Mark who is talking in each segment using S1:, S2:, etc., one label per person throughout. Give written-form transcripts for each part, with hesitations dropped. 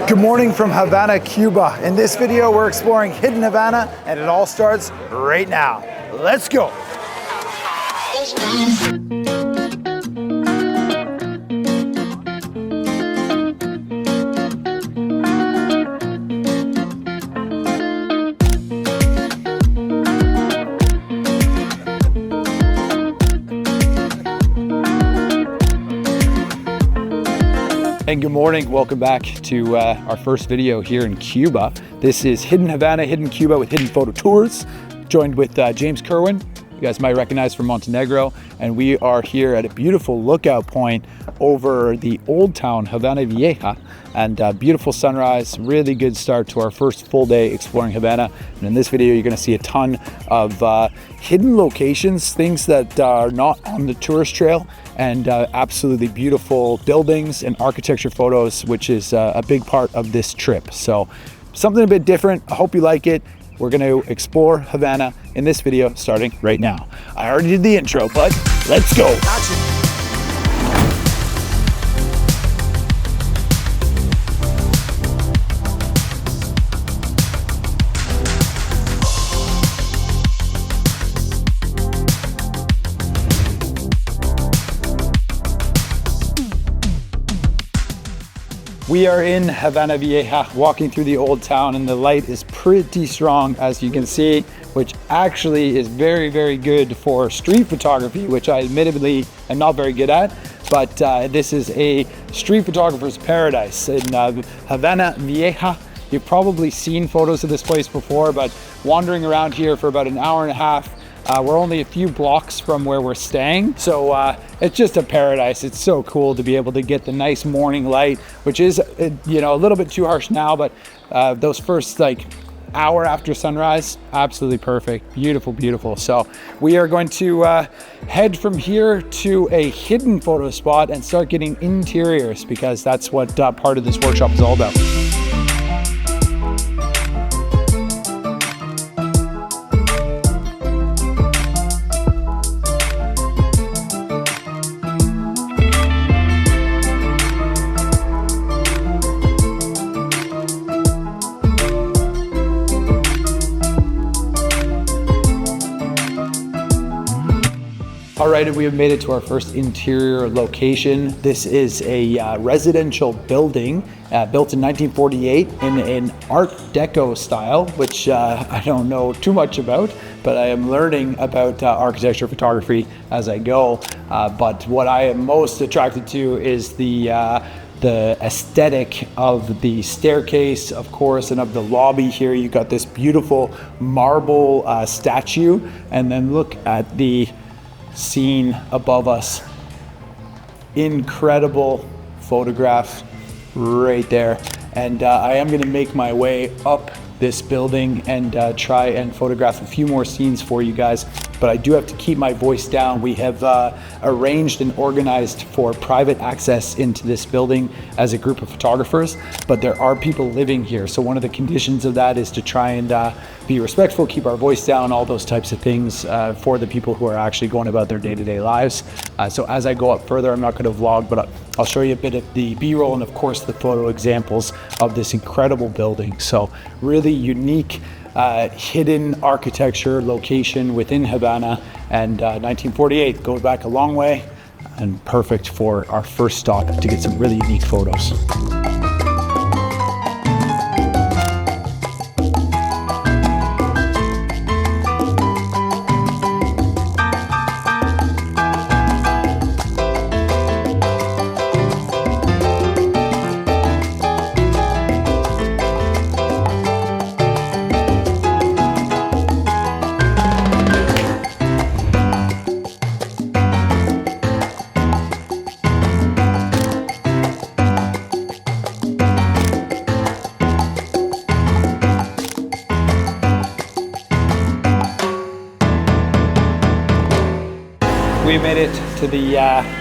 S1: Good morning from Havana, Cuba. In this video, we're exploring hidden Havana, and it all starts right now. Let's go. And good morning, welcome back to our first video here in Cuba. This is Hidden Havana, Hidden Cuba with Hidden Photo Tours, joined with James Kerwin, you guys might recognize from Montenegro, and we are here at a beautiful lookout point over the old town, Havana Vieja, and beautiful sunrise, really good start to our first full day exploring Havana. And in this video, you're gonna see a ton of hidden locations, things that are not on the tourist trail, and absolutely beautiful buildings and architecture photos, which is a big part of this trip. So something a bit different. I hope you like it. We're going to explore Havana in this video starting right now. I already did the intro, but let's go. Action. We are in Havana Vieja, walking through the old town, and the light is pretty strong, as you can see, which actually is very, very good for street photography, which I admittedly am not very good at, but this is a street photographer's paradise in Havana Vieja. You've probably seen photos of this place before, but wandering around here for about an hour and a half, we're only a few blocks from where we're staying, so it's just a paradise. It's so cool to be able to get the nice morning light, which is, you know, a little bit too harsh now, but those first hour after sunrise, absolutely perfect. Beautiful, beautiful. So we are going to head from here to a hidden photo spot and start getting interiors, because that's what part of this workshop is all about. All right, we have made it to our first interior location. This is a residential building built in 1948 in an Art Deco style, which I don't know too much about, but I am learning about architecture photography as I go. But what I am most attracted to is the aesthetic of the staircase, of course, and of the lobby here. You got this beautiful marble statue, and then look at the scene above us. Incredible photograph right there. And I am going to make my way up this building and try and photograph a few more scenes for you guys, but I do have to keep my voice down. We have arranged and organized for private access into this building as a group of photographers, but there are people living here. So one of the conditions of that is to try and be respectful, keep our voice down, all those types of things for the people who are actually going about their day-to-day lives. So as I go up further, I'm not going to vlog, but I'll show you a bit of the B-roll and of course the photo examples of this incredible building. So really unique hidden architecture location within Havana, and 1948 goes back a long way and perfect for our first stop to get some really unique photos. We made it to the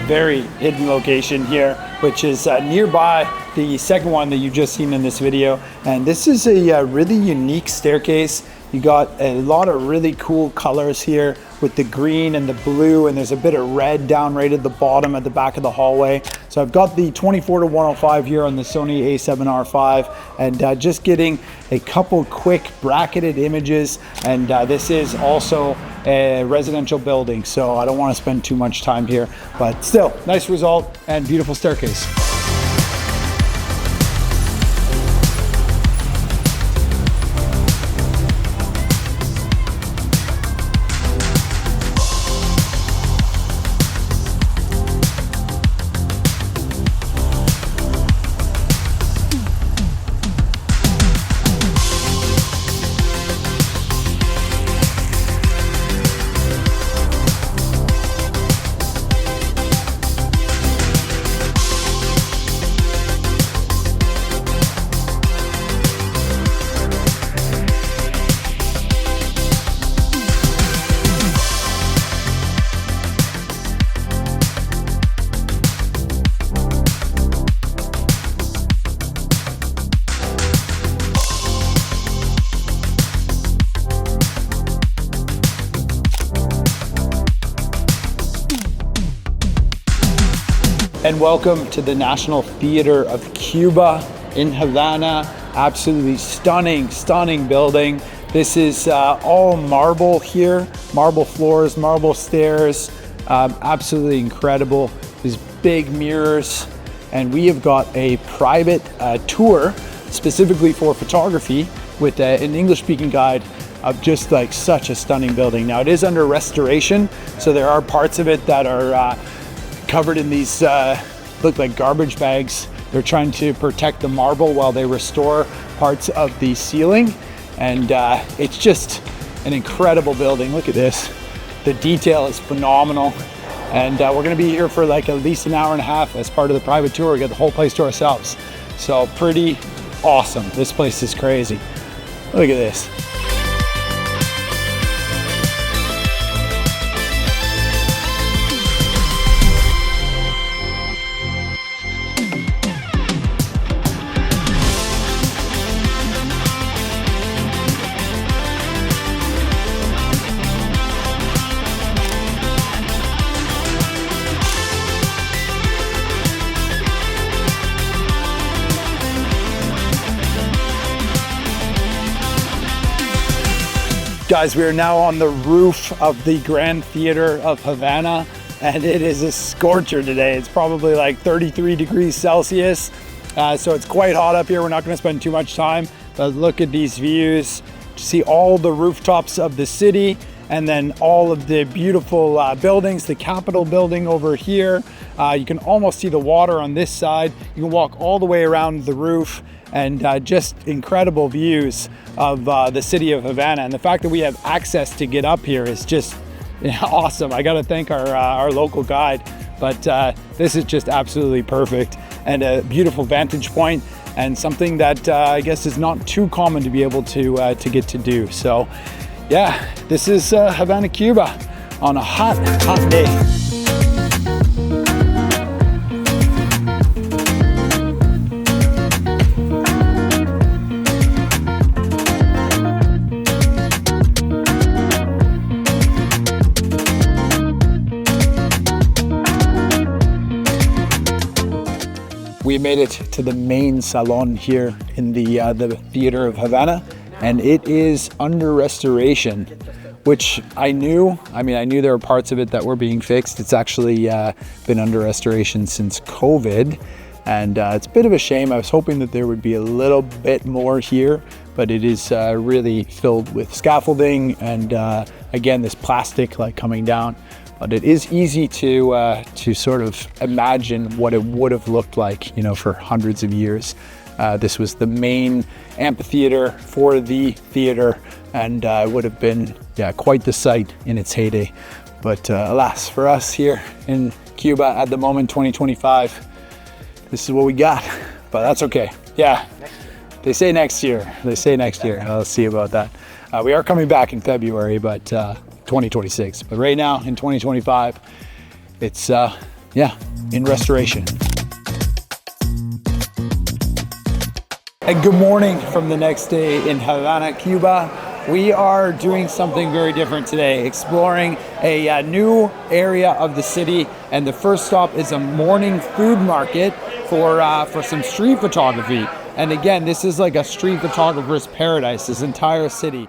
S1: very hidden location here, which is nearby the second one that you've just seen in this video. And this is a really unique staircase. You got a lot of really cool colors here with the green and the blue, and there's a bit of red down right at the bottom at the back of the hallway. So I've got the 24-105 here on the Sony a7R5, and just getting a couple quick bracketed images. And this is also a residential building, so I don't want to spend too much time here, but still nice result and beautiful staircase. And welcome to the National Theater of Cuba in Havana. Absolutely stunning, stunning building. This is all marble here, marble floors, marble stairs, absolutely incredible. These big mirrors, and we have got a private tour specifically for photography with an English-speaking guide of just like such a stunning building. Now it is under restoration, so there are parts of it that are covered in these look like garbage bags. They're trying to protect the marble while they restore parts of the ceiling, and it's just an incredible building. Look at this. The detail is phenomenal, and we're gonna be here for like at least an hour and a half as part of the private tour. We got the whole place to ourselves, so pretty awesome. This place is crazy. Look at this. Guys, we are now on the roof of the Grand Theater of Havana, and it is a scorcher today. It's probably like 33 degrees Celsius, so it's quite hot up here. We're not going to spend too much time, but look at these views. See all the rooftops of the city, and then all of the beautiful buildings, the Capitol building over here. You can almost see the water on this side. You can walk all the way around the roof, and just incredible views of the city of Havana. And the fact that we have access to get up here is just awesome. I got to thank our local guide, but this is just absolutely perfect and a beautiful vantage point, and something that I guess is not too common to be able to get to do. So yeah, this is Havana, Cuba on a hot day. We made it to the main salon here in the Theater of Havana, and it is under restoration, which I knew. I mean, I knew there were parts of it that were being fixed. It's actually been under restoration since COVID, and it's a bit of a shame. I was hoping that there would be a little bit more here, but it is really filled with scaffolding and again, this plastic like coming down. But it is easy to sort of imagine what it would have looked like, you know, for hundreds of years. This was the main amphitheater for the theater, and it would have been, yeah, quite the sight in its heyday. But alas, for us here in Cuba at the moment, 2025, this is what we got. But that's okay. Yeah, they say next year. They say next year. I'll see about that. We are coming back in February, but 2026. But right now in 2025, it's yeah, in restoration. And good morning from the next day in Havana, Cuba. We are doing something very different today, exploring a new area of the city, and the first stop is a morning food market for some street photography. And again, this is like a street photographer's paradise, this entire city.